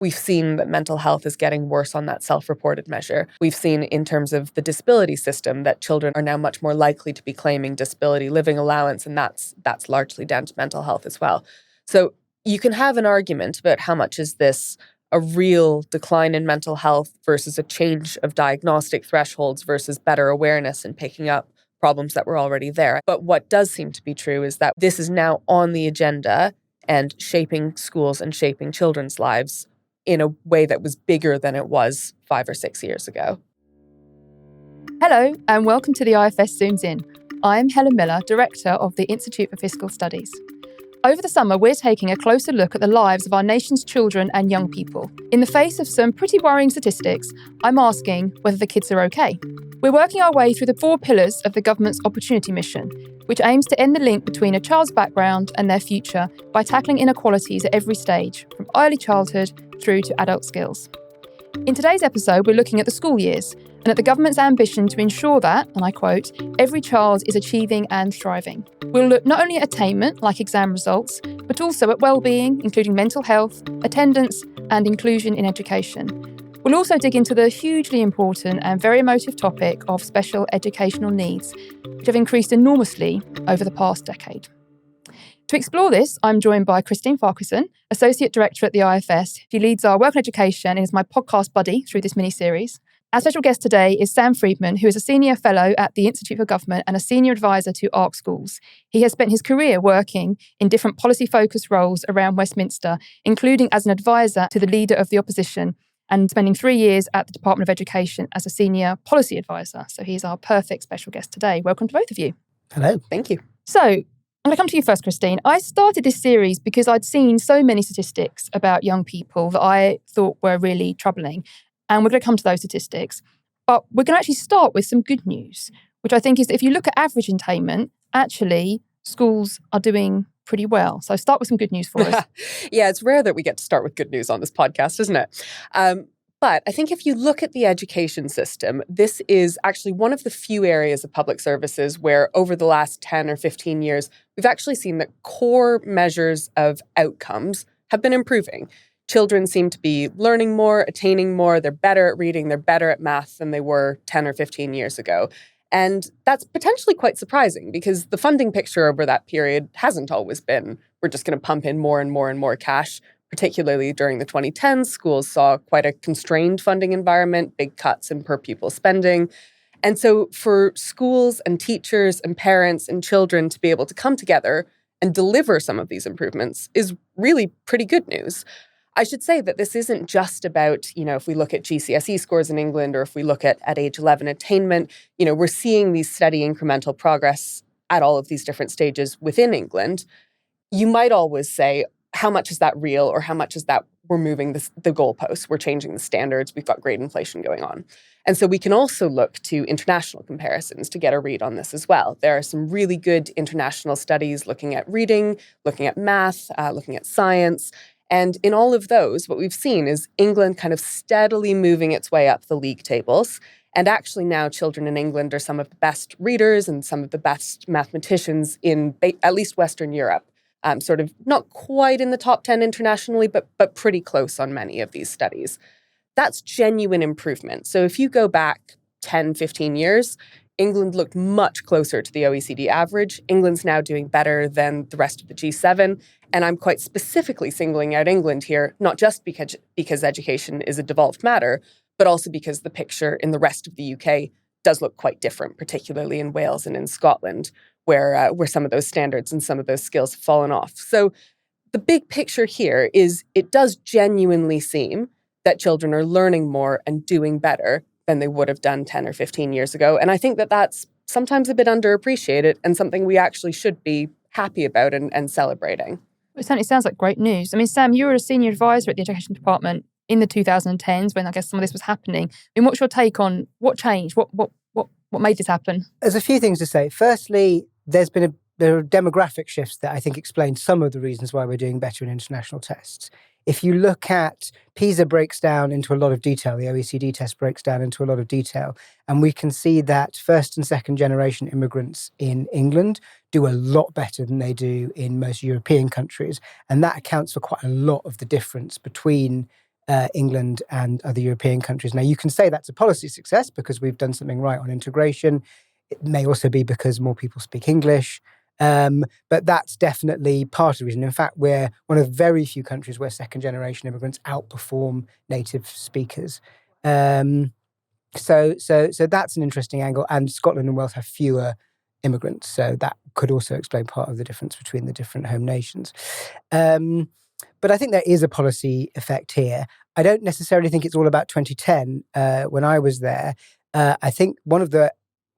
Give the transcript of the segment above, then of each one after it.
We've seen that mental health is getting worse on that self-reported measure. We've seen in terms of the disability system that children are now much more likely to be claiming disability living allowance, and that's largely down to mental health as well. So you can have an argument about how much is this a real decline in mental health versus a change of diagnostic thresholds versus better awareness and picking up problems that were already there. But what does seem to be true is that this is now on the agenda and shaping schools and shaping children's lives in a way that was bigger than it was 5 or 6 years ago. Hello, and welcome to the IFS Zooms In. I'm Helen Miller, Director of the Institute for Fiscal Studies. Over the summer, we're taking a closer look at the lives of our nation's children and young people. In the face of some pretty worrying statistics, I'm asking whether the kids are okay. We're working our way through the 4 pillars of the government's Opportunity Mission, which aims to end the link between a child's background and their future by tackling inequalities at every stage, from early childhood through to adult skills. In today's episode, we're looking at the school years and at the government's ambition to ensure that, and I quote, every child is achieving and thriving. We'll look not only at attainment, like exam results, but also at well-being, including mental health, attendance, and inclusion in education. We'll also dig into the hugely important and very emotive topic of special educational needs, which have increased enormously over the past decade. To explore this, I'm joined by Christine Farquharson, Associate Director at the IFS. She leads our work on education and is my podcast buddy through this mini-series. Our special guest today is Sam Freedman, who is a Senior Fellow at the Institute for Government and a Senior Advisor to Ark Schools. He has spent his career working in different policy-focused roles around Westminster, including as an advisor to the Leader of the Opposition and spending 3 years at the Department of Education as a Senior Policy Advisor. So he's our perfect special guest today. Welcome to both of you. Hello. Thank you. So, I'm going to come to you first, Christine. I started this series because I'd seen so many statistics about young people that I thought were really troubling. And we're going to come to those statistics. But we're going to actually start with some good news, which I think is that if you look at average attainment, actually, schools are doing pretty well. So start with some good news for us. Yeah, it's rare that we get to start with good news on this podcast, isn't it? But I think if you look at the education system, this is actually one of the few areas of public services where over the last 10 or 15 years, we've actually seen that core measures of outcomes have been improving. Children seem to be learning more, attaining more, they're better at reading, they're better at math than they were 10 or 15 years ago. And that's potentially quite surprising because the funding picture over that period hasn't always been, we're just going to pump in more and more and more cash. Particularly during the 2010s, schools saw quite a constrained funding environment, big cuts in per pupil spending. And so for schools and teachers and parents and children to be able to come together and deliver some of these improvements is really pretty good news. I should say that this isn't just about, if we look at GCSE scores in England or if we look at age 11 attainment, we're seeing these steady incremental progress at all of these different stages within England. You might always say, how much is that real or how much is that we're moving the goalposts, we're changing the standards, we've got great inflation going on. And so we can also look to international comparisons to get a read on this as well. There are some really good international studies looking at reading, looking at math, looking at science. And in all of those, what we've seen is England kind of steadily moving its way up the league tables. And actually now children in England are some of the best readers and some of the best mathematicians in at least Western Europe. Sort of not quite in the top 10 internationally, but pretty close on many of these studies. That's genuine improvement. So if you go back 10, 15 years, England looked much closer to the OECD average. England's now doing better than the rest of the G7. And I'm quite specifically singling out England here, not just because education is a devolved matter, but also because the picture in the rest of the UK does look quite different, particularly in Wales and in Scotland, where some of those standards and some of those skills have fallen off. So the big picture here is it does genuinely seem that children are learning more and doing better than they would have done 10 or 15 years ago. And I think that that's sometimes a bit underappreciated and something we actually should be happy about and celebrating. It certainly sounds like great news. I mean, Sam, you were a senior advisor at the Education Department in the 2010s when I guess some of this was happening. I mean, what's your take on what changed? What made this happen? There's a few things to say. Firstly, there are demographic shifts that I think explain some of the reasons why we're doing better in international tests. If you look at PISA breaks down into a lot of detail, the OECD test breaks down into a lot of detail, and we can see that first and second generation immigrants in England do a lot better than they do in most European countries. And that accounts for quite a lot of the difference between England and other European countries. Now, you can say that's a policy success because we've done something right on integration. It may also be because more people speak English. But that's definitely part of the reason. In fact, we're one of very few countries where second-generation immigrants outperform native speakers. So that's an interesting angle. And Scotland and Wales have fewer immigrants, so that could also explain part of the difference between the different home nations. But I think there is a policy effect here. I don't necessarily think it's all about 2010. When I was there, I think one of the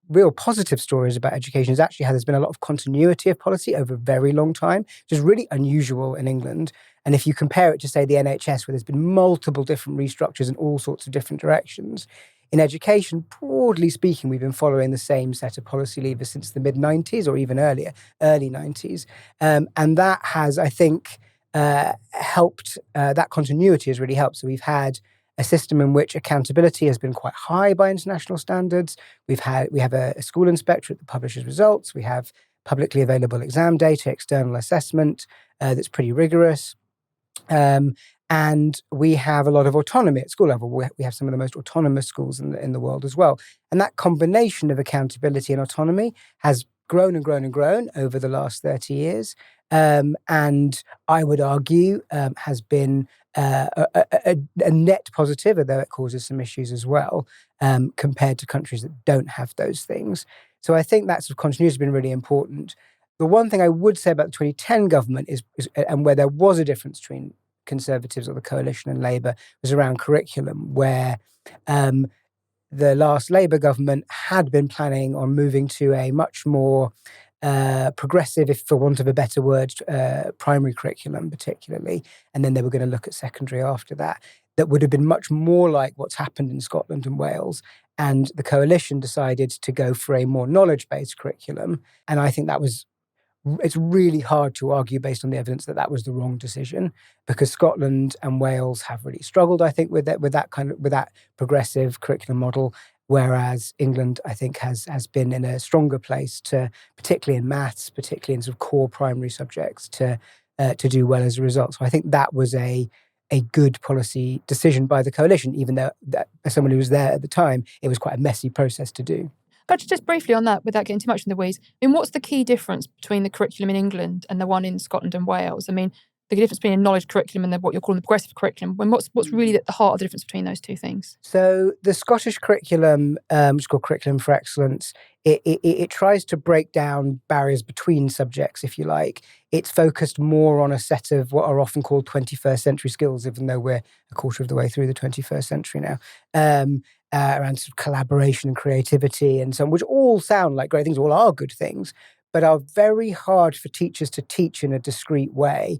real positive stories about education is actually how there's been a lot of continuity of policy over a very long time, which is really unusual in England. And if you compare it to, say, the NHS, where there's been multiple different restructures in all sorts of different directions, in education, broadly speaking, we've been following the same set of policy levers since the mid-90s or even earlier, early 90s. And that has, I think, helped, that continuity has really helped. So we've had a system in which accountability has been quite high by international standards. We have a school inspectorate that publishes results. We have publicly available exam data, external assessment that's pretty rigorous. And we have a lot of autonomy at school level. We have some of the most autonomous schools in the world as well. And that combination of accountability and autonomy has grown and grown and grown over the last 30 years. And I would argue has been a net positive, although it causes some issues as well, compared to countries that don't have those things. So I think that sort of continuity has been really important. The one thing I would say about the 2010 government is and where there was a difference between Conservatives or the coalition and Labour, was around curriculum, where the last Labour government had been planning on moving to a much more progressive, if for want of a better word, primary curriculum particularly, and then they were going to look at secondary after that. That would have been much more like what's happened in Scotland and Wales. And the coalition decided to go for a more knowledge-based curriculum. And I think it's really hard to argue based on the evidence that was the wrong decision, because Scotland and Wales have really struggled, I think, with that progressive curriculum model. Whereas England, I think, has been in a stronger place to, particularly in maths, particularly in sort of core primary subjects, to do well as a result. So I think that was a good policy decision by the coalition, even though as someone who was there at the time, it was quite a messy process to do. But just briefly on that, without getting too much in the weeds, I mean, what's the key difference between the curriculum in England and the one in Scotland and Wales? I mean, the difference between a knowledge curriculum and what you're calling the progressive curriculum, what's really at the heart of the difference between those two things? So the Scottish curriculum, which is called Curriculum for Excellence, it tries to break down barriers between subjects, if you like. It's focused more on a set of what are often called 21st century skills, even though we're a quarter of the way through the 21st century now, around sort of collaboration and creativity and so on, which all sound like great things, all are good things, but are very hard for teachers to teach in a discrete way.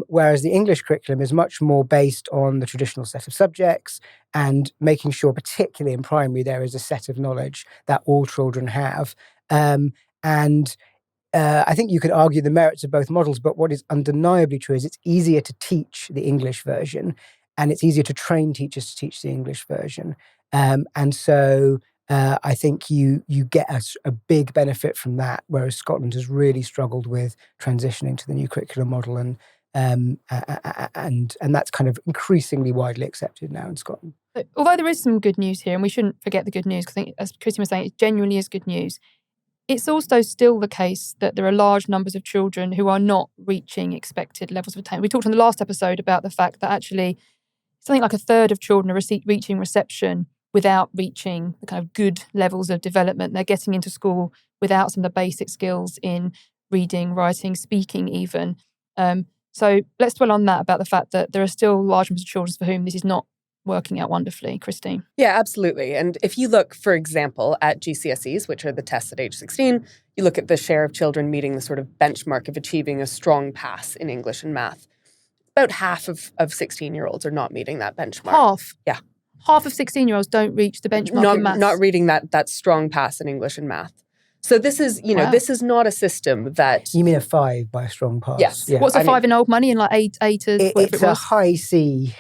Whereas the English curriculum is much more based on the traditional set of subjects and making sure, particularly in primary, there is a set of knowledge that all children have. I think you could argue the merits of both models, but what is undeniably true is it's easier to teach the English version, and it's easier to train teachers to teach the English version. So I think you get a big benefit from that, whereas Scotland has really struggled with transitioning to the new curriculum model, and that's kind of increasingly widely accepted now in Scotland. Although there is some good news here, and we shouldn't forget the good news, because I think, as Christine was saying, it genuinely is good news. It's also still the case that there are large numbers of children who are not reaching expected levels of attainment. We talked on the last episode about the fact that actually something like a third of children are reaching reception without reaching the kind of good levels of development. They're getting into school without some of the basic skills in reading, writing, speaking even. So let's dwell on that, about the fact that there are still large numbers of children for whom this is not working out wonderfully. Christine? Yeah, absolutely. And if you look, for example, at GCSEs, which are the tests at age 16, you look at the share of children meeting the sort of benchmark of achieving a strong pass in English and math. About half of 16-year-olds are not meeting that benchmark. Half? Yeah. Half of 16-year-olds don't reach the benchmark in maths? Not reading that strong pass in English and math. So this is, Wow. this is not a system that... You mean a 5 by a strong pass? Yes. Yeah. What's a 5 in old money, and like 8 It's a high C.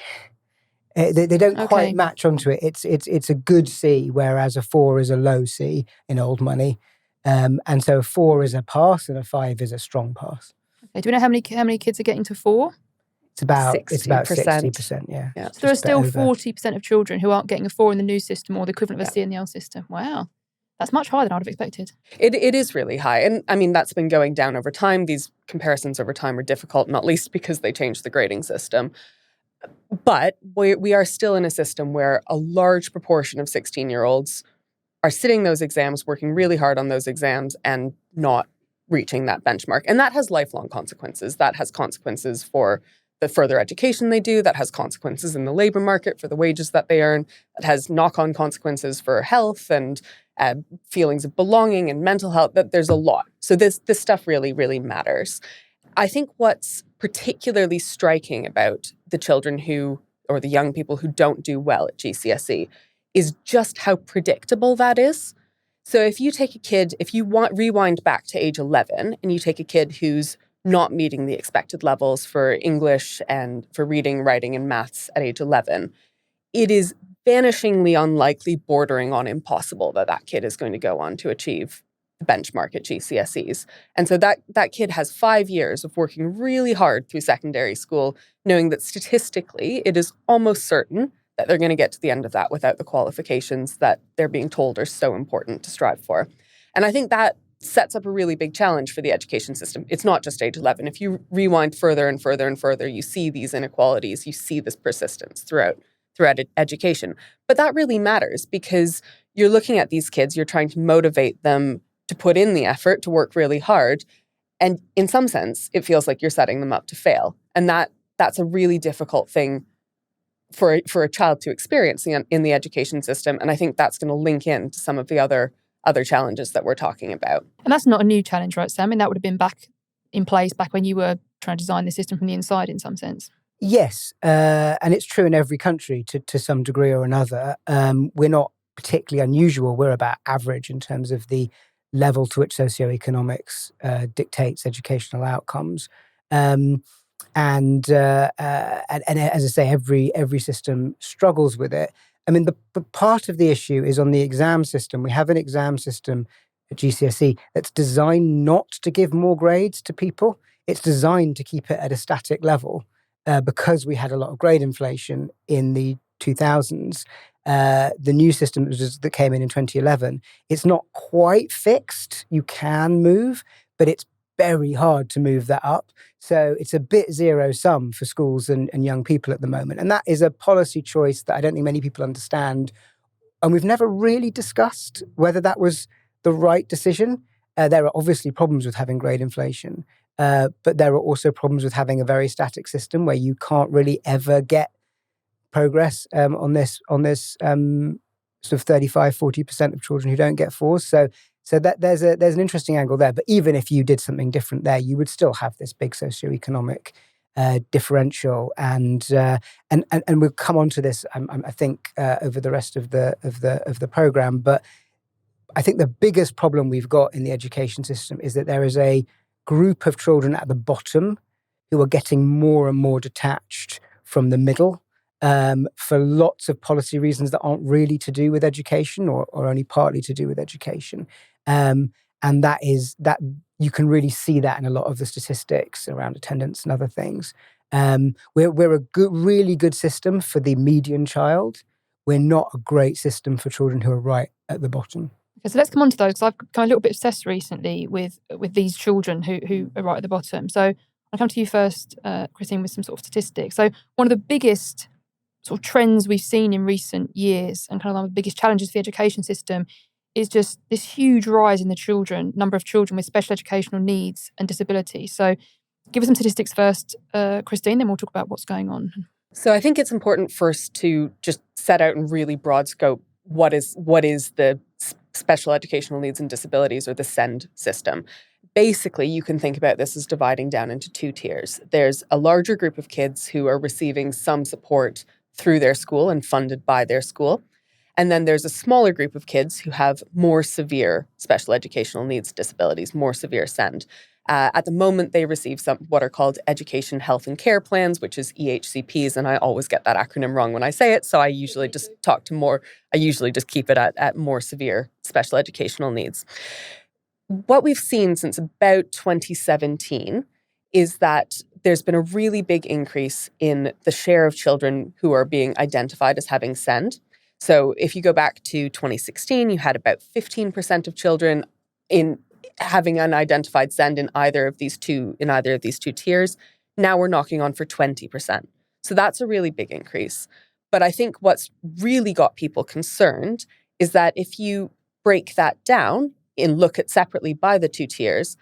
They don't quite match onto it. It's a good C, whereas a 4 is a low C in old money. And so a 4 is a pass and a 5 is a strong pass. Okay. Do we know how many kids are getting to 4? It's about 60%. 60%, yeah. So there are still 40% of children who aren't getting a 4 in the new system or the equivalent of a C in the old system. Wow. That's much higher than I would have expected. It is really high. And I mean, that's been going down over time. These comparisons over time are difficult, not least because they changed the grading system. But we are still in a system where a large proportion of 16-year-olds are sitting those exams, working really hard on those exams, and not reaching that benchmark. And that has lifelong consequences. That has consequences for the further education they do. That has consequences in the labor market for the wages that they earn. That has knock-on consequences for health and feelings of belonging and mental health. That there's a lot. So this stuff really, really matters. I think what's particularly striking about the children or the young people who don't do well at GCSE is just how predictable that is. So if you take a kid, rewind back to age 11 and you take a kid who's not meeting the expected levels for English and for reading, writing, and maths at age 11, it is vanishingly unlikely, bordering on impossible, that kid is going to go on to achieve the benchmark at GCSEs. And so that kid has 5 years of working really hard through secondary school, knowing that statistically it is almost certain that they're going to get to the end of that without the qualifications that they're being told are so important to strive for. And I think that sets up a really big challenge for the education system. It's not just age 11. If you rewind further and further and further, you see these inequalities, you see this persistence throughout education. But that really matters because you're looking at these kids, you're trying to motivate them to put in the effort, to work really hard. And in some sense, it feels like you're setting them up to fail. And that's a really difficult thing for a child to experience in the education system. And I think that's going to link in to some of the other challenges that we're talking about. And that's not a new challenge, right, Sam? I mean, that would have been back in place back when you were trying to design the system from the inside in some sense. Yes, and it's true in every country to some degree or another. We're not particularly unusual. We're about average in terms of the level to which socioeconomics dictates educational outcomes. And as I say, every system struggles with it. I mean, the part of the issue is on the exam system. We have an exam system at GCSE that's designed not to give more grades to people. It's designed to keep it at a static level because we had a lot of grade inflation in the 2000s. The new system that came in 2011, it's not quite fixed. You can move, but it's very hard to move that up. So it's a bit zero sum for schools and young people at the moment. And that is a policy choice that I don't think many people understand. And we've never really discussed whether that was the right decision. There are obviously problems with having grade inflation, but there are also problems with having a very static system where you can't really ever get progress on this sort of 35-40% of children who don't get fours. So that there's an interesting angle there. But even if you did something different there, you would still have this big socioeconomic differential, and we'll come on to this, I think, over the rest of the program. But I think the biggest problem we've got in the education system is that there is a group of children at the bottom who are getting more and more detached from the middle for lots of policy reasons that aren't really to do with education or only partly to do with education. And that you can really see that in a lot of the statistics around attendance and other things. We're a really good system for the median child. We're not a great system for children who are right at the bottom. Okay, so let's come on to those, because I've become a little bit obsessed recently with these children who are right at the bottom. So I'll come to you first, Christine, with some sort of statistics. So one of the biggest sort of trends we've seen in recent years, and kind of one of the biggest challenges for the education system, is just this huge rise in the number of children with special educational needs and disabilities. So give us some statistics first, Christine, then we'll talk about what's going on. So I think it's important first to just set out in really broad scope what is the special educational needs and disabilities, or the SEND system. Basically, you can think about this as dividing down into two tiers. There's a larger group of kids who are receiving some support through their school and funded by their school. And then there's a smaller group of kids who have more severe special educational needs disabilities, more severe SEND. At the moment, they receive what are called Education, Health and Care Plans, which is EHCPs, and I always get that acronym wrong when I say it, so I usually just keep it at more severe special educational needs. What we've seen since about 2017 is that there's been a really big increase in the share of children who are being identified as having SEND. So if you go back to 2016, you had about 15% of children in having unidentified SEND in either of these two tiers. Now we're knocking on for 20%. So that's a really big increase. But I think what's really got people concerned is that if you break that down and look at separately by the two tiers,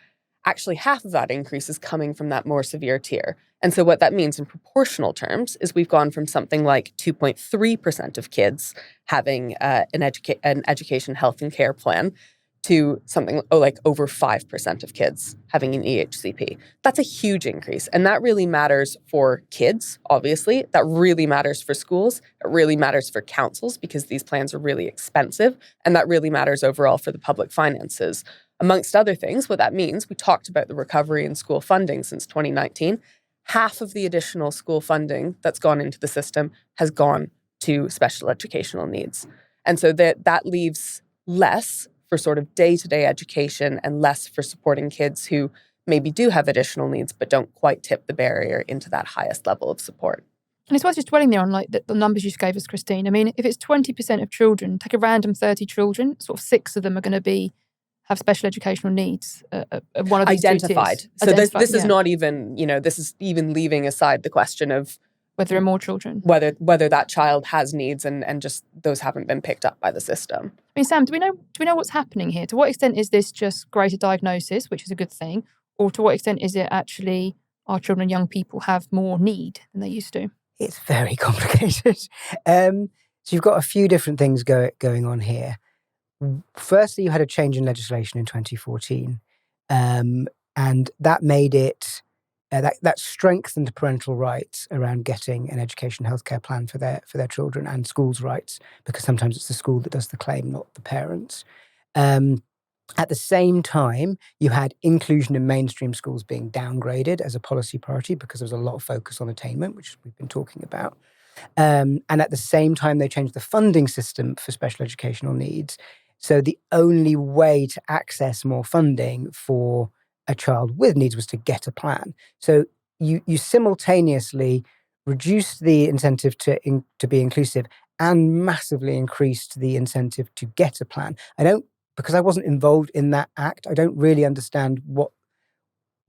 actually half of that increase is coming from that more severe tier. And so what that means in proportional terms is we've gone from something like 2.3% of kids having an education, health and care plan to something like over 5% of kids having an EHCP. That's a huge increase. And that really matters for kids, obviously. That really matters for schools. It really matters for councils because these plans are really expensive. And that really matters overall for the public finances. Amongst other things, what that means, we talked about the recovery in school funding since 2019. Half of the additional school funding that's gone into the system has gone to special educational needs. And so that leaves less for sort of day-to-day education and less for supporting kids who maybe do have additional needs but don't quite tip the barrier into that highest level of support. And it's worth just dwelling there on like the numbers you just gave us, Christine. I mean, if it's 20% of children, take a random 30 children, sort of 6 of them are going to have special educational needs. One of these identified. So this is not even, this is even leaving aside the question of whether there are more children, whether that child has needs and just those haven't been picked up by the system. I mean, Sam, do we know what's happening here? To what extent is this just greater diagnosis, which is a good thing, or to what extent is it actually our children and young people have more need than they used to? It's very complicated. So you've got a few different things going on here. Firstly, you had a change in legislation in 2014, and that made it that strengthened parental rights around getting an education healthcare plan for their children, and schools' rights, because sometimes it's the school that does the claim, not the parents. At the same time, you had inclusion in mainstream schools being downgraded as a policy priority because there was a lot of focus on attainment, which we've been talking about. And at the same time, they changed the funding system for special educational needs. So the only way to access more funding for a child with needs was to get a plan. So you simultaneously reduced the incentive to be inclusive and massively increased the incentive to get a plan. Because I wasn't involved in that act, I don't really understand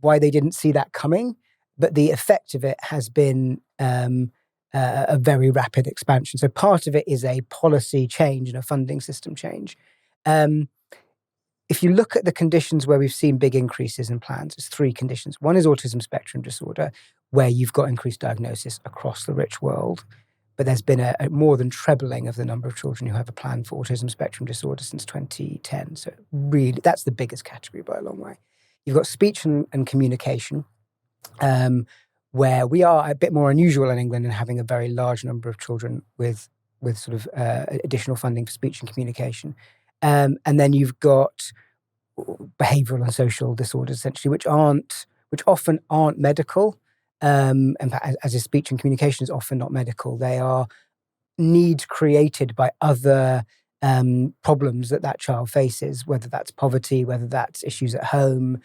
why they didn't see that coming. But the effect of it has been a very rapid expansion. So part of it is a policy change and a funding system change. If you look at the conditions where we've seen big increases in plans, there's 3 conditions. One is autism spectrum disorder, where you've got increased diagnosis across the rich world. But there's been a more than trebling of the number of children who have a plan for autism spectrum disorder since 2010. So really, that's the biggest category by a long way. You've got speech and communication, where we are a bit more unusual in England in having a very large number of children with sort of additional funding for speech and communication. And then you've got behavioural and social disorders, essentially, which often aren't medical. In fact, as is speech and communication is often not medical. They are needs created by other problems that child faces, whether that's poverty, whether that's issues at home,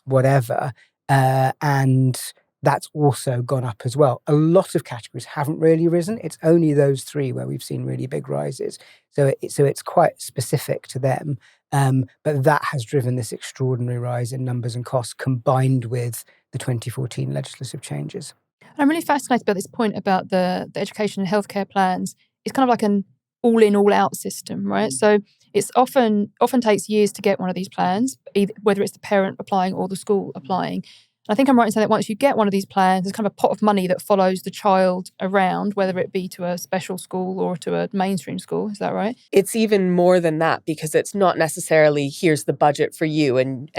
whatever. And that's also gone up as well. A lot of categories haven't really risen. It's only those 3 where we've seen really big rises. So it's quite specific to them. But that has driven this extraordinary rise in numbers and costs combined with the 2014 legislative changes. I'm really fascinated by this point about the education and healthcare plans. It's kind of like an all-in, all-out system, right? So it's often takes years to get one of these plans, whether it's the parent applying or the school applying. I think I'm right in saying that once you get one of these plans, there's kind of a pot of money that follows the child around, whether it be to a special school or to a mainstream school. Is that right? It's even more than that, because it's not necessarily here's the budget for you and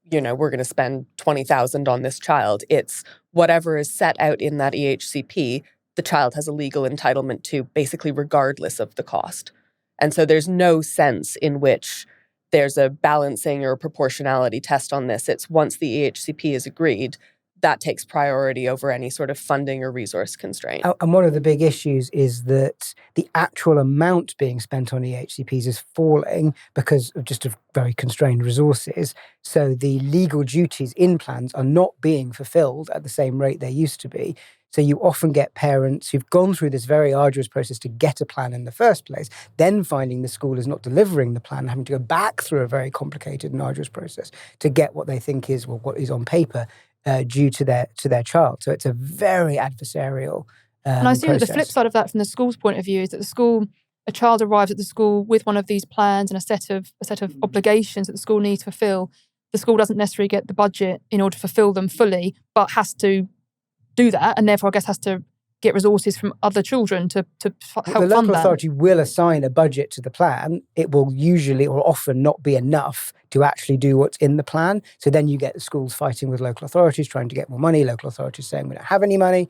we're going to spend $20,000 on this child. It's whatever is set out in that EHCP, the child has a legal entitlement to, basically regardless of the cost. And so there's no sense in which there's a balancing or a proportionality test on this. It's once the EHCP is agreed, that takes priority over any sort of funding or resource constraint. And one of the big issues is that the actual amount being spent on EHCPs is falling because of just very constrained resources. So the legal duties in plans are not being fulfilled at the same rate they used to be. So you often get parents who've gone through this very arduous process to get a plan in the first place, then finding the school is not delivering the plan, having to go back through a very complicated and arduous process to get what they think is, well, what is on paper due to their child. So it's a very adversarial and I assume that the process. flip side of that from the school's point of view is that a child arrives at the school with one of these plans and a set of obligations that the school needs to fulfill. The school doesn't necessarily get the budget in order to fulfill them fully, but has to do that, and therefore I guess has to get resources from other children to help fund that. The local authority will assign a budget to the plan. It will usually or often not be enough to actually do what's in the plan. So then you get the schools fighting with local authorities, trying to get more money, local authorities saying we don't have any money.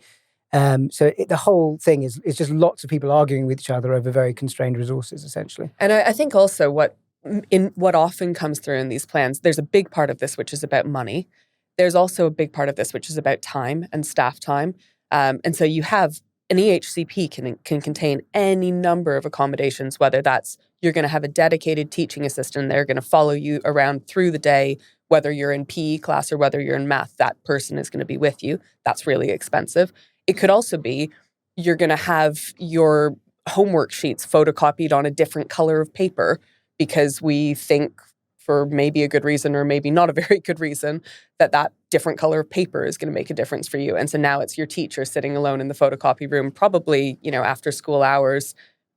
The whole thing is just lots of people arguing with each other over very constrained resources, essentially. And I think also what often comes through in these plans, there's a big part of this which is about money. There's also a big part of this which is about time and staff time. And so you have an EHCP can contain any number of accommodations, whether that's you're going to have a dedicated teaching assistant. They're going to follow you around through the day, whether you're in PE class or whether you're in math, that person is going to be with you. That's really expensive. It could also be you're going to have your homework sheets photocopied on a different color of paper because we think, for maybe a good reason or maybe not a very good reason, that different color of paper is going to make a difference for you. And so now it's your teacher sitting alone in the photocopy room, probably, after school hours,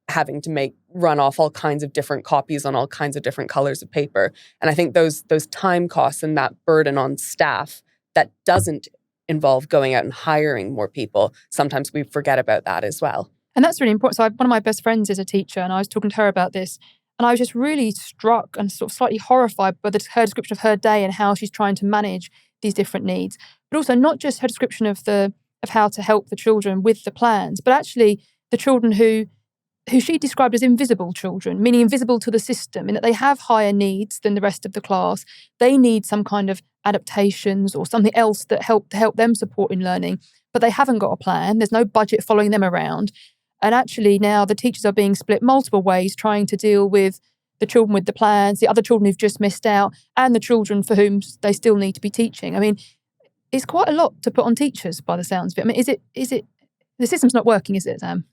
having to run off all kinds of different copies on all kinds of different colors of paper. And I think those time costs and that burden on staff that doesn't involve going out and hiring more people, sometimes we forget about that as well. And that's really important. So one of my best friends is a teacher, and I was talking to her about this. And I was just really struck and sort of slightly horrified by her description of her day and how she's trying to manage these different needs. But also not just her description of how to help the children with the plans, but actually the children who she described as invisible children, meaning invisible to the system, in that they have higher needs than the rest of the class. They need some kind of adaptations or something else that help them support in learning, but they haven't got a plan. There's no budget following them around. And actually now the teachers are being split multiple ways, trying to deal with the children with the plans, the other children who've just missed out, and the children for whom they still need to be teaching. I mean, it's quite a lot to put on teachers by the sounds of it. I mean, is it the system's not working, is it, Sam?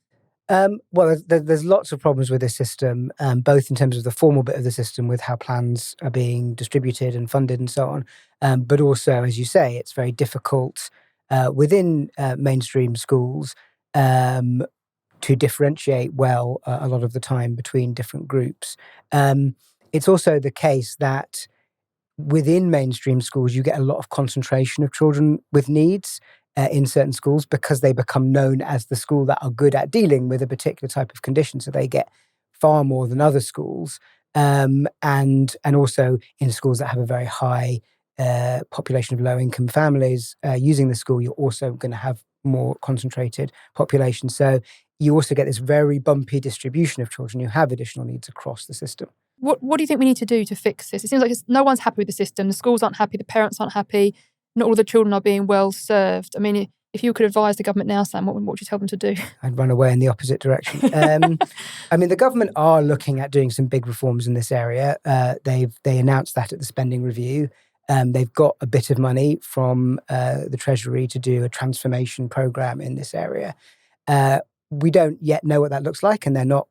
Well, there's lots of problems with this system, both in terms of the formal bit of the system with how plans are being distributed and funded and so on. But also, as you say, it's very difficult within mainstream schools to differentiate well a lot of the time between different groups. It's also the case that within mainstream schools, you get a lot of concentration of children with needs in certain schools because they become known as the school that are good at dealing with a particular type of condition. So they get far more than other schools. And also in schools that have a very high population of low-income families using the school, you're also going to have more concentrated population. So you also get this very bumpy distribution of children who have additional needs across the system. What do you think we need to do to fix this? It seems like no one's happy with the system. The schools aren't happy. The parents aren't happy. Not all the children are being well served. I mean, if you could advise the government now, Sam, what would you tell them to do? I'd run away in the opposite direction. I mean, the government are looking at doing some big reforms in this area. They announced that at the spending review. They've got a bit of money from the Treasury to do a transformation programme in this area. We don't yet know what that looks like, and they're not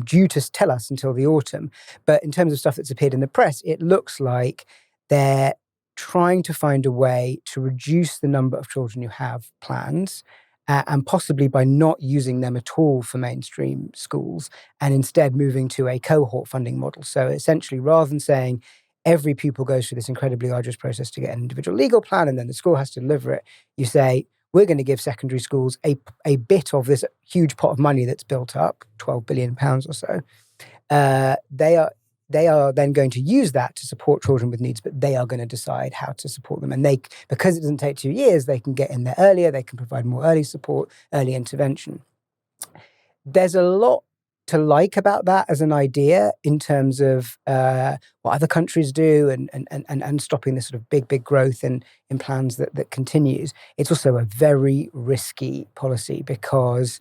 due to tell us until the autumn. But in terms of stuff that's appeared in the press, it looks like they're trying to find a way to reduce the number of children who have plans, and possibly by not using them at all for mainstream schools, and instead moving to a cohort funding model. So essentially, rather than saying every pupil goes through this incredibly arduous process to get an individual legal plan and then the school has to deliver it, you say, we're going to give secondary schools a bit of this huge pot of money that's built up, £12 billion or so. They are then going to use that to support children with needs, but they are going to decide how to support them. And because it doesn't take 2 years, they can get in there earlier, they can provide more early support, early intervention. There's a lot to like about that as an idea in terms of what other countries do and stopping this sort of big growth in plans that continues. It's also a very risky policy because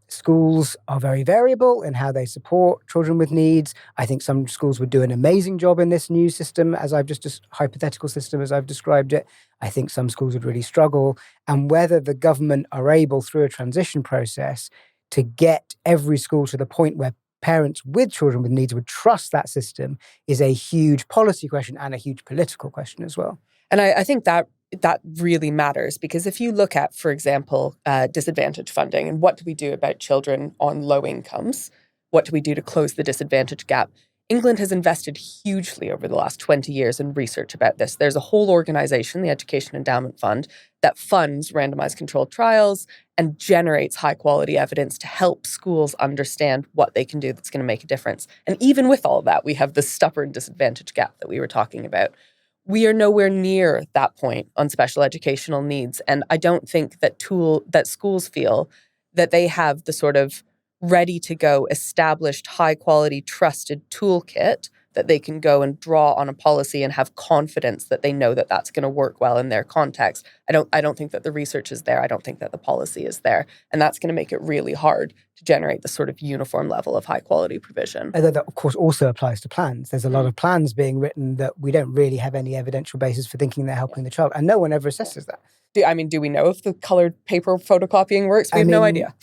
schools are very variable in how they support children with needs. I think some schools would do an amazing job in this new system, hypothetical system as I've described it. I think some schools would really struggle. And whether the government are able, through a transition process, to get every school to the point where parents with children with needs would trust that system is a huge policy question and a huge political question as well. And I think that really matters, because if you look at, for example, disadvantage funding and what do we do about children on low incomes, what do we do to close the disadvantage gap? England has invested hugely over the last 20 years in research about this. There's a whole organization, the Education Endowment Fund, that funds randomized controlled trials and generates high-quality evidence to help schools understand what they can do that's going to make a difference. And even with all of that, we have this stubborn disadvantage gap that we were talking about. We are nowhere near that point on special educational needs. And I don't think that schools feel that they have the sort of ready-to-go, established, high-quality, trusted toolkit that they can go and draw on a policy and have confidence that they know that that's going to work well in their context. I don't think that the research is there. I don't think that the policy is there. And that's going to make it really hard to generate the sort of uniform level of high-quality provision. Although that, of course, also applies to plans. There's a lot of plans being written that we don't really have any evidential basis for thinking they're helping the child. And no one ever assesses that. Do we know if the colored paper photocopying works? We have no idea.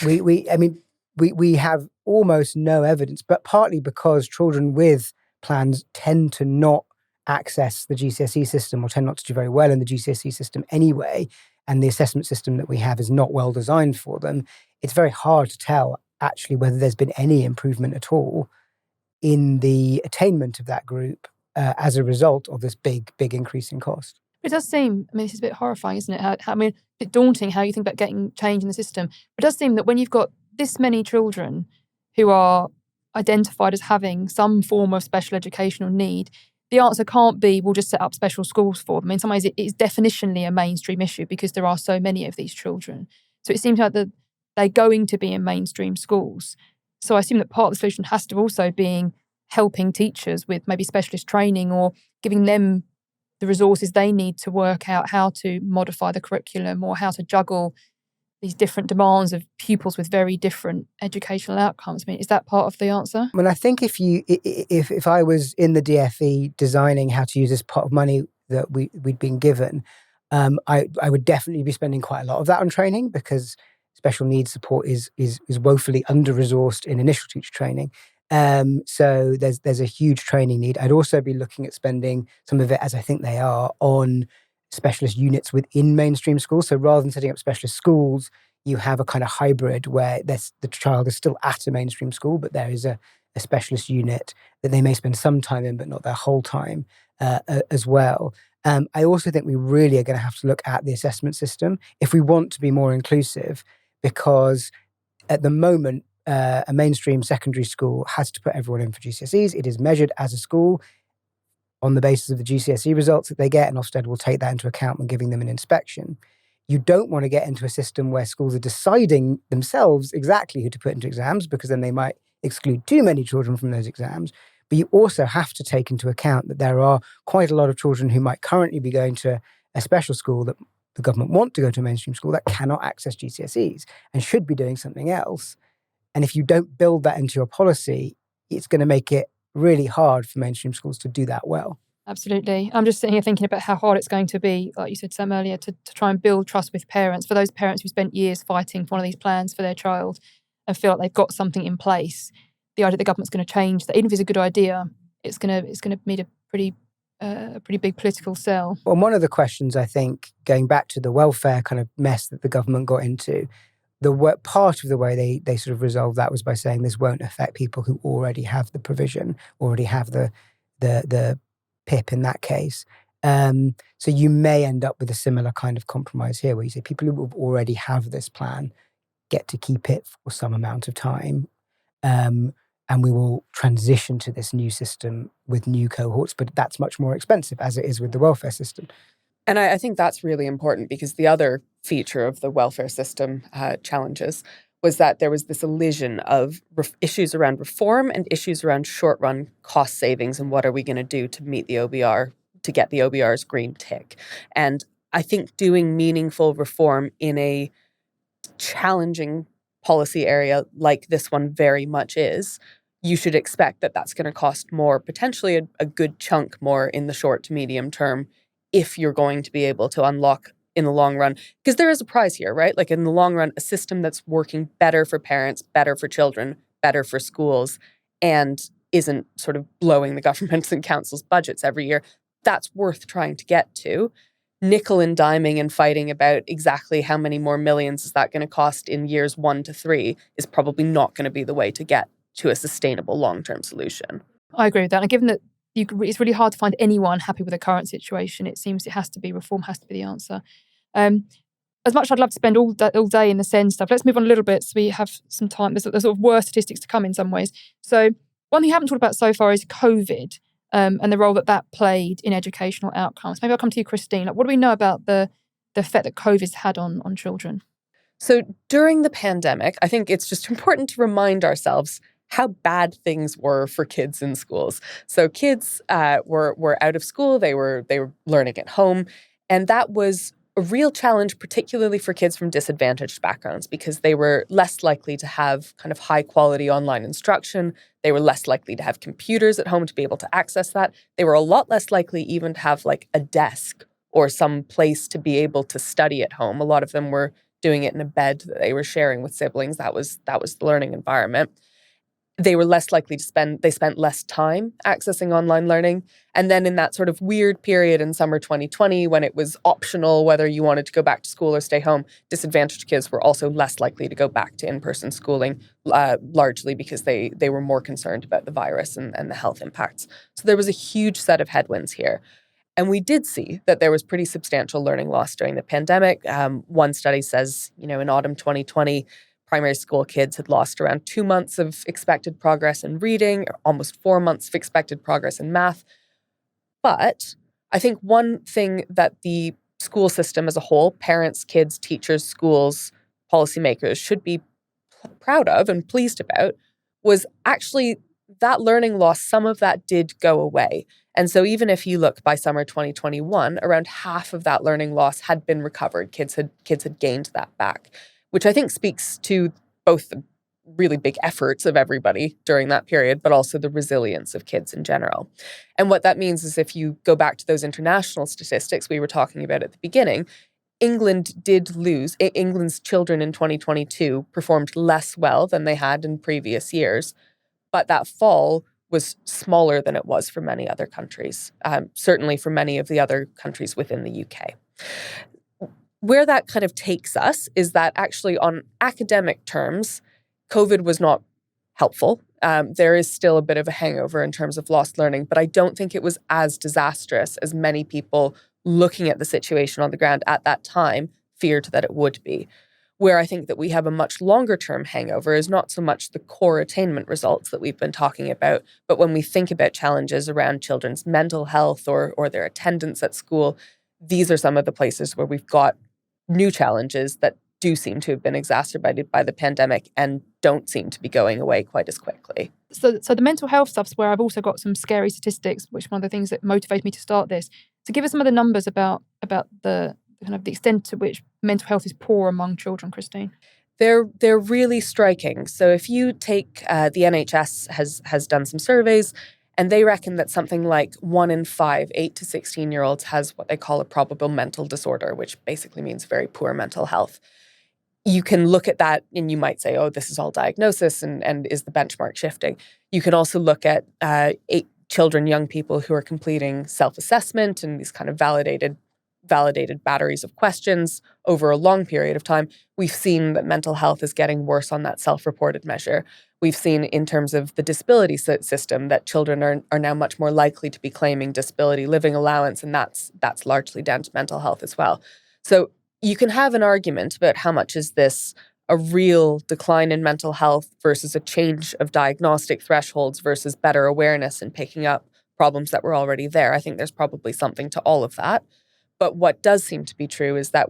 We have almost no evidence, but partly because children with plans tend to not access the GCSE system or tend not to do very well in the GCSE system anyway, and the assessment system that we have is not well designed for them. It's very hard to tell actually whether there's been any improvement at all in the attainment of that group as a result of this big increase in cost. It does seem, this is a bit horrifying, isn't it? A bit daunting how you think about getting change in the system. It does seem that when you've got this many children who are identified as having some form of special educational need, the answer can't be, we'll just set up special schools for them. In some ways, it is definitionally a mainstream issue because there are so many of these children. So it seems like they're going to be in mainstream schools. So I assume that part of the solution has to also be helping teachers with maybe specialist training or giving them the resources they need to work out how to modify the curriculum or how to juggle these different demands of pupils with very different educational outcomes. Is that part of the answer? I think if I was in the DfE designing how to use this pot of money that we'd been given, I would definitely be spending quite a lot of that on training, because special needs support is woefully under-resourced in initial teacher training. So there's a huge training need. I'd also be looking at spending some of it, as I think they are, on specialist units within mainstream schools. So rather than setting up specialist schools, you have a kind of hybrid where the child is still at a mainstream school, but there is a specialist unit that they may spend some time in, but not their whole time as well. I also think we really are going to have to look at the assessment system if we want to be more inclusive, because at the moment, a mainstream secondary school has to put everyone in for GCSEs. It is measured as a school on the basis of the GCSE results that they get, and Ofsted will take that into account when giving them an inspection. You don't want to get into a system where schools are deciding themselves exactly who to put into exams, because then they might exclude too many children from those exams. But you also have to take into account that there are quite a lot of children who might currently be going to a special school that the government want to go to a mainstream school that cannot access GCSEs and should be doing something else. And if you don't build that into your policy, it's going to make it really hard for mainstream schools to do that well. Absolutely. I'm just sitting here thinking about how hard it's going to be, like you said, Sam, earlier, to try and build trust with parents. For those parents who spent years fighting for one of these plans for their child and feel like they've got something in place, the idea that the government's going to change that, even if it's a good idea, it's going to need a pretty big political sell. Well, one of the questions, I think, going back to the welfare kind of mess that the government got into, part of the way they sort of resolved that was by saying this won't affect people who already have the provision, already have the PIP in that case. So you may end up with a similar kind of compromise here, where you say people who already have this plan get to keep it for some amount of time, and we will transition to this new system with new cohorts, but that's much more expensive, as it is with the welfare system. And I think that's really important, because the other feature of the welfare system challenges was that there was this elision of issues around reform and issues around short-run cost savings and what are we going to do to meet the OBR, to get the OBR's green tick. And I think doing meaningful reform in a challenging policy area like this one very much is, you should expect that that's going to cost more, potentially a good chunk more in the short to medium term, if you're going to be able to unlock in the long run. Because there is a prize here, right? Like in the long run, a system that's working better for parents, better for children, better for schools, and isn't sort of blowing the governments and councils' budgets every year, that's worth trying to get to. Nickel and diming and fighting about exactly how many more millions is that going to cost in years 1 to 3 is probably not going to be the way to get to a sustainable long-term solution. I agree with that. And given that it's really hard to find anyone happy with the current situation, it seems it has to be reform, has to be the answer. As much as I'd love to spend all day in the SEND stuff, let's move on a little bit so we have some time. There's sort of worse statistics to come in some ways. So one thing we haven't talked about so far is COVID and the role that played in educational outcomes. Maybe I'll come to you, Christine. What do we know about the effect that COVID's had on children? So during the pandemic, I think it's just important to remind ourselves how bad things were for kids in schools. So kids were out of school, they were learning at home, and that was a real challenge, particularly for kids from disadvantaged backgrounds, because they were less likely to have kind of high quality online instruction. They were less likely to have computers at home to be able to access that. They were a lot less likely even to have like a desk or some place to be able to study at home. A lot of them were doing it in a bed that they were sharing with siblings. That was the learning environment. They were less likely to they spent less time accessing online learning. And then in that sort of weird period in summer 2020, when it was optional whether you wanted to go back to school or stay home, disadvantaged kids were also less likely to go back to in-person schooling, largely because they were more concerned about the virus and the health impacts. So there was a huge set of headwinds here. And we did see that there was pretty substantial learning loss during the pandemic. One study says, in autumn 2020, primary school kids had lost around 2 months of expected progress in reading, or almost 4 months of expected progress in math. But I think one thing that the school system as a whole, parents, kids, teachers, schools, policymakers should be proud of and pleased about was actually that learning loss, some of that did go away. And so even if you look by summer 2021, around half of that learning loss had been recovered. Kids had gained that back, which I think speaks to both the really big efforts of everybody during that period, but also the resilience of kids in general. And what that means is if you go back to those international statistics we were talking about at the beginning, England's children in 2022 performed less well than they had in previous years, but that fall was smaller than it was for many other countries, certainly for many of the other countries within the UK. Where that kind of takes us is that actually on academic terms, COVID was not helpful. There is still a bit of a hangover in terms of lost learning, but I don't think it was as disastrous as many people looking at the situation on the ground at that time feared that it would be. Where I think that we have a much longer term hangover is not so much the core attainment results that we've been talking about, but when we think about challenges around children's mental health or their attendance at school, these are some of the places where we've got new challenges that do seem to have been exacerbated by the pandemic and don't seem to be going away quite as quickly. So the mental health stuff's where I've also got some scary statistics, which is one of the things that motivated me to start this. So give us some of the numbers about the kind of the extent to which mental health is poor among children, Christine. They're really striking. So if you take the NHS has done some surveys, and they reckon that something like 1 in 5 8 to 16-year-olds has what they call a probable mental disorder, which basically means very poor mental health. You can look at that and you might say, oh, this is all diagnosis and is the benchmark shifting? You can also look at young people who are completing self-assessment and these kind of validated batteries of questions over a long period of time. We've seen that mental health is getting worse on that self-reported measure. We've seen in terms of the disability system that children are now much more likely to be claiming disability living allowance, and that's largely down to mental health as well. So you can have an argument about how much is this a real decline in mental health versus a change of diagnostic thresholds versus better awareness and picking up problems that were already there. I think there's probably something to all of that. But what does seem to be true is that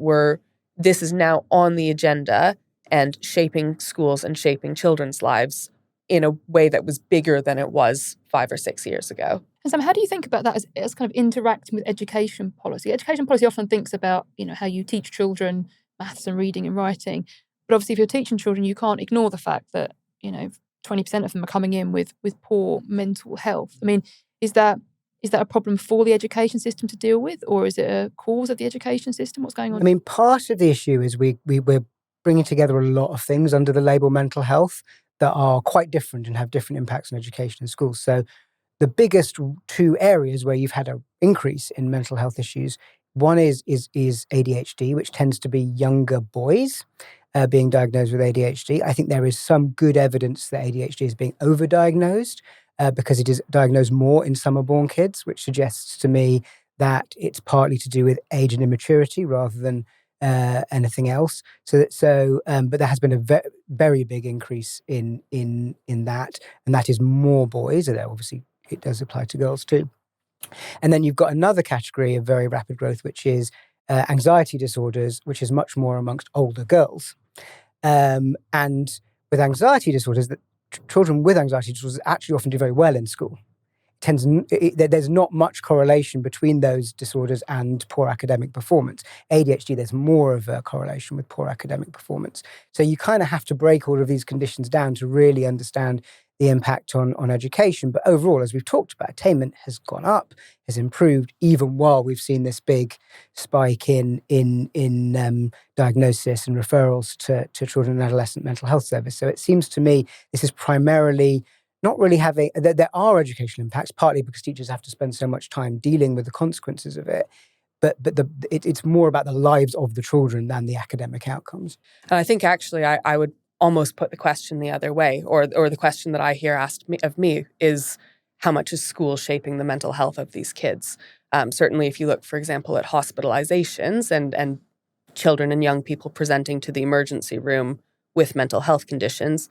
this is now on the agenda and shaping schools and shaping children's lives in a way that was bigger than it was 5 or 6 years ago. And Sam, how do you think about that as kind of interacting with education policy? Education policy often thinks about, how you teach children maths and reading and writing. But obviously, if you're teaching children, you can't ignore the fact that, 20% of them are coming in with poor mental health. I mean, is that a problem for the education system to deal with, or is it a cause of the education system? What's going on? I mean, part of the issue is we're bringing together a lot of things under the label mental health that are quite different and have different impacts on education in schools. So the biggest two areas where you've had an increase in mental health issues, one is ADHD, which tends to be younger boys being diagnosed with ADHD. I think there is some good evidence that ADHD is being overdiagnosed because it is diagnosed more in summer-born kids, which suggests to me that it's partly to do with age and immaturity rather than anything else. But there has been a very big increase in that, and that is more boys. Although obviously it does apply to girls too. And then you've got another category of very rapid growth, which is anxiety disorders, which is much more amongst older girls. And with anxiety disorders, children with anxiety disorders actually often do very well in school. There's not much correlation between those disorders and poor academic performance. ADHD, there's more of a correlation with poor academic performance. So you kind of have to break all of these conditions down to really understand the impact on education. But overall, as we've talked about, attainment has gone up, has improved, even while we've seen this big spike in diagnosis and referrals to children and adolescent mental health service. So it seems to me this is primarily not really having, there are educational impacts, partly because teachers have to spend so much time dealing with the consequences of it. But it's more about the lives of the children than the academic outcomes. And I think actually I would almost put the question the other way, or the question that I hear asked of me is, how much is school shaping the mental health of these kids? Certainly if you look, for example, at hospitalizations and children and young people presenting to the emergency room with mental health conditions,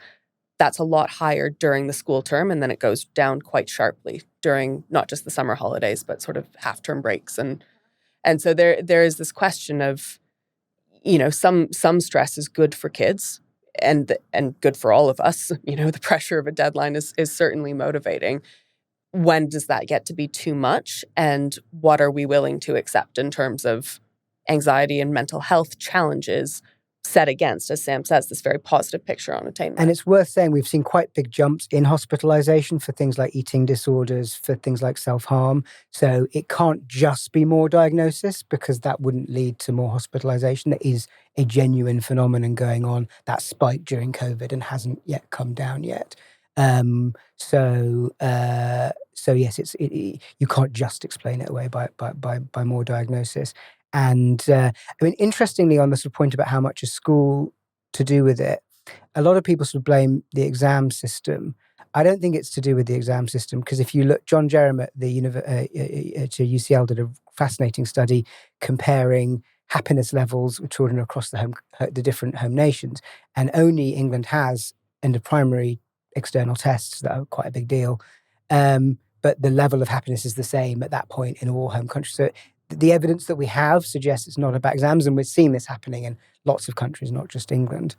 that's a lot higher during the school term, and then it goes down quite sharply during not just the summer holidays, but sort of half-term breaks. And so there is this question of, some stress is good for kids and good for all of us. The pressure of a deadline is certainly motivating. When does that get to be too much? And what are we willing to accept in terms of anxiety and mental health challenges set against, as Sam says, this very positive picture on attainment? And it's worth saying we've seen quite big jumps in hospitalization for things like eating disorders, for things like self-harm. So it can't just be more diagnosis, because that wouldn't lead to more hospitalization. There is a genuine phenomenon going on that spiked during COVID and hasn't yet come down yet. So yes, you can't just explain it away by more diagnosis. And interestingly, on the sort of point about how much is school to do with it, a lot of people sort of blame the exam system. I don't think it's to do with the exam system, because if you look, John Jerram at the to UCL did a fascinating study comparing happiness levels with children across the different home nations, and only England has end of primary external tests that are quite a big deal. But the level of happiness is the same at that point in all home countries. So the evidence that we have suggests it's not about exams, and we're seeing this happening in lots of countries, not just England.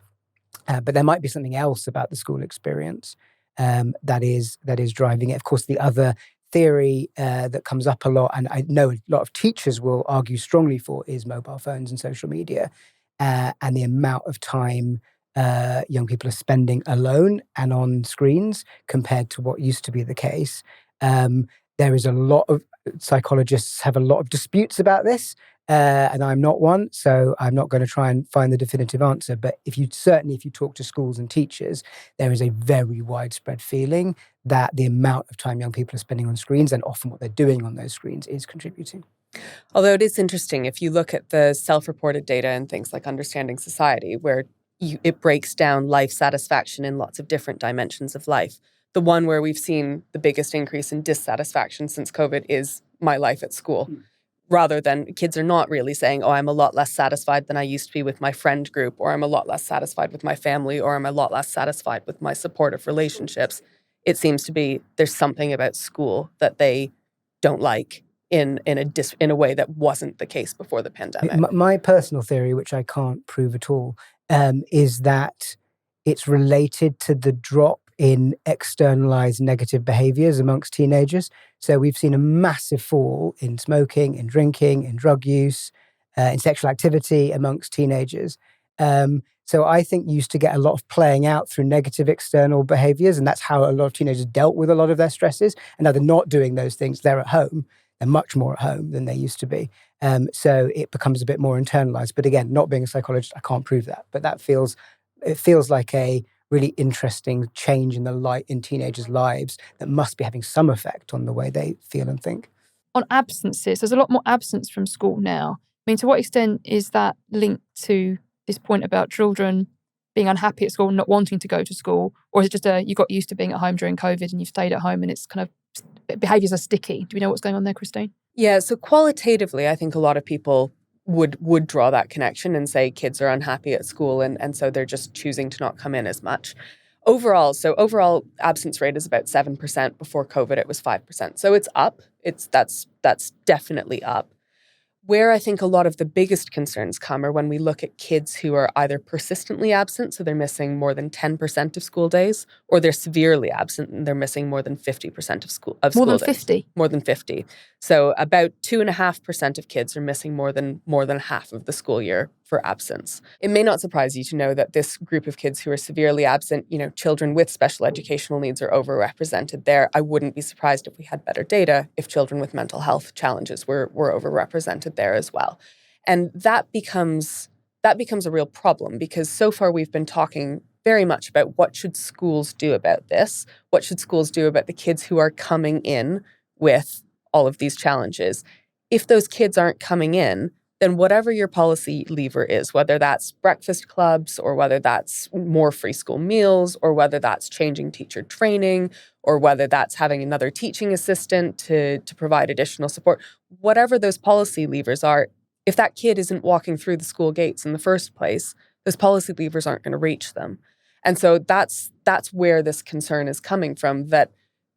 But there might be something else about the school experience that is driving it. Of course, the other theory that comes up a lot, and I know a lot of teachers will argue strongly for, is mobile phones and social media, and the amount of time young people are spending alone and on screens compared to what used to be the case. There is a lot of psychologists have a lot of disputes about this, and I'm not one, so I'm not going to try and find the definitive answer. But if you talk to schools and teachers, there is a very widespread feeling that the amount of time young people are spending on screens, and often what they're doing on those screens, is contributing. Although it is interesting, if you look at the self-reported data and things like Understanding Society, where it breaks down life satisfaction in lots of different dimensions of life. The one where we've seen the biggest increase in dissatisfaction since COVID is my life at school. Rather than, kids are not really saying, oh, I'm a lot less satisfied than I used to be with my friend group, or I'm a lot less satisfied with my family, or I'm a lot less satisfied with my supportive relationships. It seems to be there's something about school that they don't like in a way that wasn't the case before the pandemic. My personal theory, which I can't prove at all, is that it's related to the drop in externalized negative behaviors amongst teenagers. So we've seen a massive fall in smoking, in drinking, in drug use, in sexual activity amongst teenagers. So I think you used to get a lot of playing out through negative external behaviors, and that's how a lot of teenagers dealt with a lot of their stresses. And now they're not doing those things. They're at home. They're much more at home than they used to be. So it becomes a bit more internalized. But again, not being a psychologist, I can't prove that. But it feels like a really interesting change in the light in teenagers' lives that must be having some effect on the way they feel and think. On absences, there's a lot more absence from school now. I mean, to what extent is that linked to this point about children being unhappy at school and not wanting to go to school? Or is it just you got used to being at home during COVID and you've stayed at home and it's kind of behaviours are sticky? Do we know what's going on there, Christine? Yeah, so qualitatively, I think a lot of people would draw that connection and say kids are unhappy at school and so they're just choosing to not come in as much. Overall absence rate is about 7%. Before COVID, it was 5%. So it's up. That's definitely up. Where I think a lot of the biggest concerns come are when we look at kids who are either persistently absent, so they're missing more than 10% of school days, or they're severely absent and they're missing more than 50% of school days. More than 50? More than 50. So about 2.5% of kids are missing more than half of the school year for absence. It may not surprise you to know that this group of kids who are severely absent, children with special educational needs are overrepresented there. I wouldn't be surprised if we had better data if children with mental health challenges were overrepresented there as well. And that becomes a real problem because so far we've been talking very much about what should schools do about this? What should schools do about the kids who are coming in with all of these challenges? If those kids aren't coming in, then whatever your policy lever is, whether that's breakfast clubs or whether that's more free school meals or whether that's changing teacher training or whether that's having another teaching assistant to provide additional support, whatever those policy levers are, if that kid isn't walking through the school gates in the first place, those policy levers aren't going to reach them. And so that's where this concern is coming from, that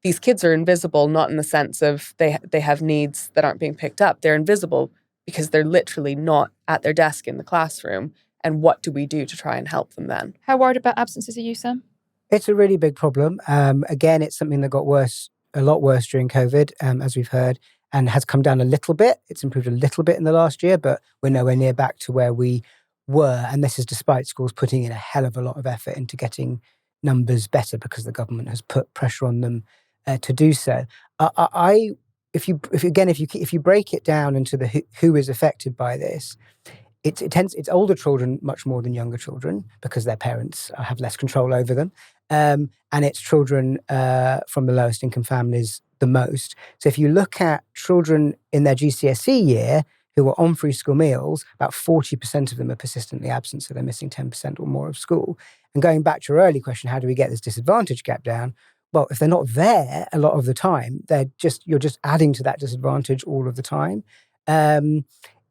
these kids are invisible, not in the sense of they have needs that aren't being picked up. They're invisible because they're literally not at their desk in the classroom. And what do we do to try and help them then? How worried about absences are you, Sam? It's a really big problem. Again, it's something that got a lot worse during COVID, as we've heard, and has come down a little bit. It's improved a little bit in the last year, but we're nowhere near back to where we were. And this is despite schools putting in a hell of a lot of effort into getting numbers better because the government has put pressure on them to do so. If you break it down into the who is affected by this, it's older children much more than younger children because their parents have less control over them, and it's children from the lowest income families the most. So if you look at children in their GCSE year who are on free school meals, about 40% of them are persistently absent, so they're missing 10% or more of school. And going back to your early question, how do we get this disadvantage gap down? Well, if they're not there a lot of the time, you're just adding to that disadvantage all of the time.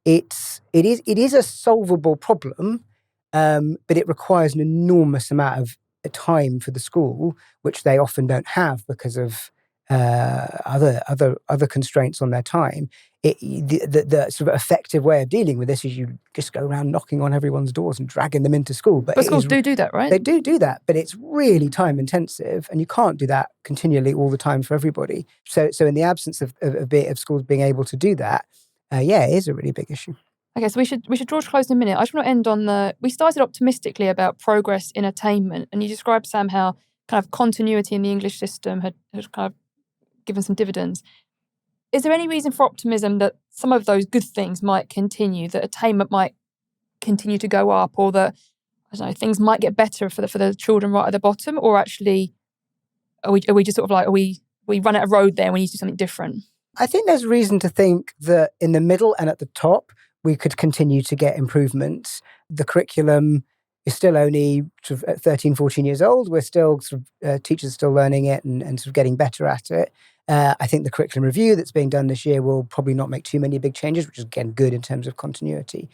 It is a solvable problem, but it requires an enormous amount of time for the school, which they often don't have because of other constraints on their time. The sort of effective way of dealing with this is you just go around knocking on everyone's doors and dragging them into school. But schools do that, right? They do that, but it's really time intensive, and you can't do that continually all the time for everybody. So in the absence of schools being able to do that, it is a really big issue. Okay, so we should draw to close in a minute. I just want to end on we started optimistically about progress in attainment, and you described, Sam, how kind of continuity in the English system had kind of given some dividends. Is there any reason for optimism that some of those good things might continue, that attainment might continue to go up, or that things might get better for the children right at the bottom, or actually are we just sort of like we run out of road there and we need to do something different? I think there's reason to think that in the middle and at the top we could continue to get improvements. The curriculum is still only sort of 13, 14 years old. We're still teachers are still learning it and sort of getting better at it. I think the curriculum review that's being done this year will probably not make too many big changes, which is, again, good in terms of continuity.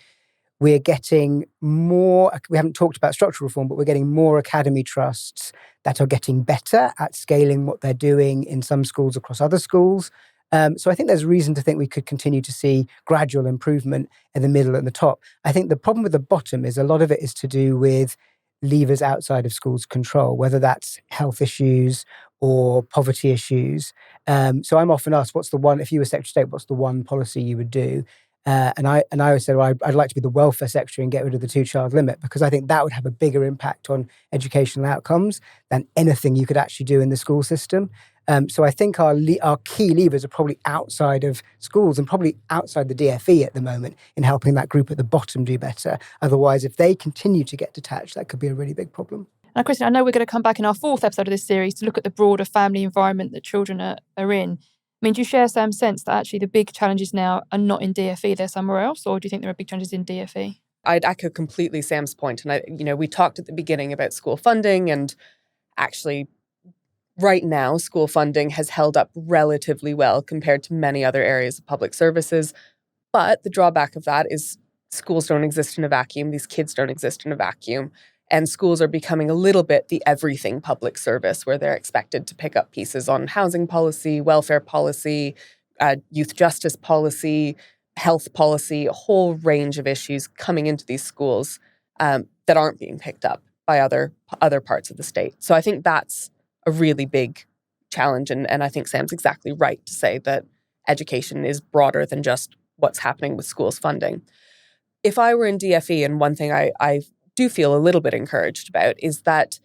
We're getting more, we haven't talked about structural reform, but we're getting more academy trusts that are getting better at scaling what they're doing in some schools across other schools. So I think there's reason to think we could continue to see gradual improvement in the middle and the top. I think the problem with the bottom is a lot of it is to do with levers outside of schools' control, whether that's health issues or poverty issues. So I'm often asked, what's the one, if you were Secretary of State, what's the one policy you would do? And I always said, well, I'd like to be the welfare secretary and get rid of the 2-child limit, because I think that would have a bigger impact on educational outcomes than anything you could actually do in the school system. So I think our key levers are probably outside of schools and probably outside the DfE at the moment in helping that group at the bottom do better. Otherwise, if they continue to get detached, that could be a really big problem. Now, Christine, I know we're going to come back in our 4th episode of this series to look at the broader family environment that children are in. I mean, do you share Sam's sense that actually the big challenges now are not in DfE, they're somewhere else, or do you think there are big challenges in DfE? I'd echo completely Sam's point. And we talked at the beginning about school funding, and actually right now school funding has held up relatively well compared to many other areas of public services. But the drawback of that is schools don't exist in a vacuum. These kids don't exist in a vacuum. And schools are becoming a little bit the everything public service, where they're expected to pick up pieces on housing policy, welfare policy, youth justice policy, health policy, a whole range of issues coming into these schools that aren't being picked up by other parts of the state. So I think that's a really big challenge. And I think Sam's exactly right to say that education is broader than just what's happening with schools funding. If I were in DfE, and one thing I do feel a little bit encouraged about is that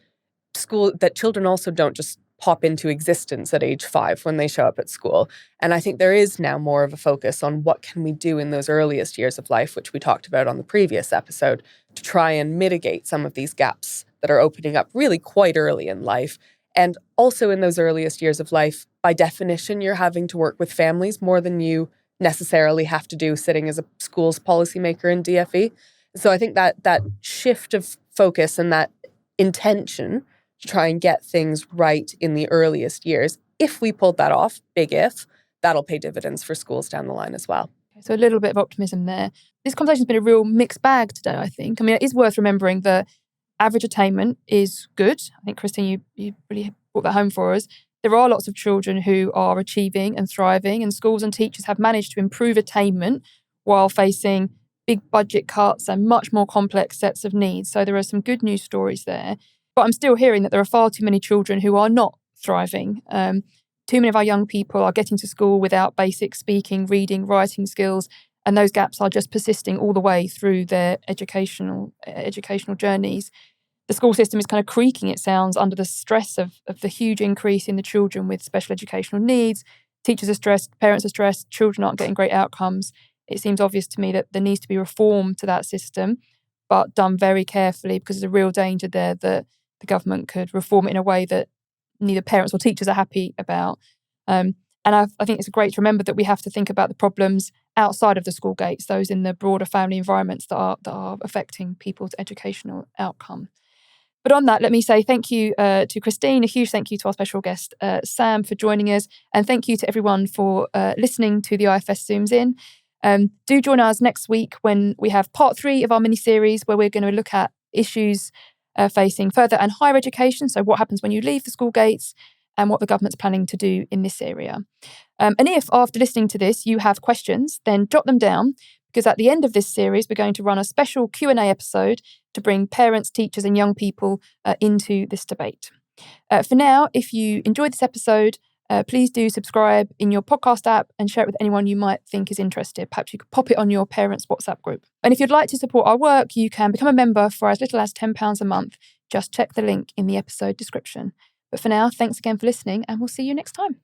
children also don't just pop into existence at age 5 when they show up at school. And I think there is now more of a focus on what can we do in those earliest years of life, which we talked about on the previous episode, to try and mitigate some of these gaps that are opening up really quite early in life. And also in those earliest years of life, by definition, you're having to work with families more than you necessarily have to do sitting as a schools policymaker in DfE. So I think that shift of focus and that intention to try and get things right in the earliest years, if we pulled that off, big if, that'll pay dividends for schools down the line as well. So a little bit of optimism there. This conversation's been a real mixed bag today, I think. I mean, it is worth remembering that average attainment is good. I think, Christine, you really brought that home for us. There are lots of children who are achieving and thriving, and schools and teachers have managed to improve attainment while facing big budget cuts and much more complex sets of needs. So there are some good news stories there. But I'm still hearing that there are far too many children who are not thriving. Too many of our young people are getting to school without basic speaking, reading, writing skills, and those gaps are just persisting all the way through their educational journeys. The school system is kind of creaking, it sounds, under the stress of the huge increase in the children with special educational needs. Teachers are stressed, parents are stressed, children aren't getting great outcomes. It seems obvious to me that there needs to be reform to that system, but done very carefully, because there's a real danger there that the government could reform it in a way that neither parents or teachers are happy about. And I think it's great to remember that we have to think about the problems outside of the school gates, those in the broader family environments that are affecting people's educational outcome. But on that, let me say thank you to Christine, a huge thank you to our special guest, Sam, for joining us, and thank you to everyone for listening to the IFS Zooms In. Do join us next week when we have part 3 of our mini-series, where we're going to look at issues facing further and higher education, so what happens when you leave the school gates and what the government's planning to do in this area. And if, after listening to this, you have questions, then jot them down, because at the end of this series, we're going to run a special Q&A episode to bring parents, teachers and young people into this debate. For now, if you enjoyed this episode, please do subscribe in your podcast app and share it with anyone you might think is interested. Perhaps you could pop it on your parents' WhatsApp group. And if you'd like to support our work, you can become a member for as little as £10 a month. Just check the link in the episode description. But for now, thanks again for listening, and we'll see you next time.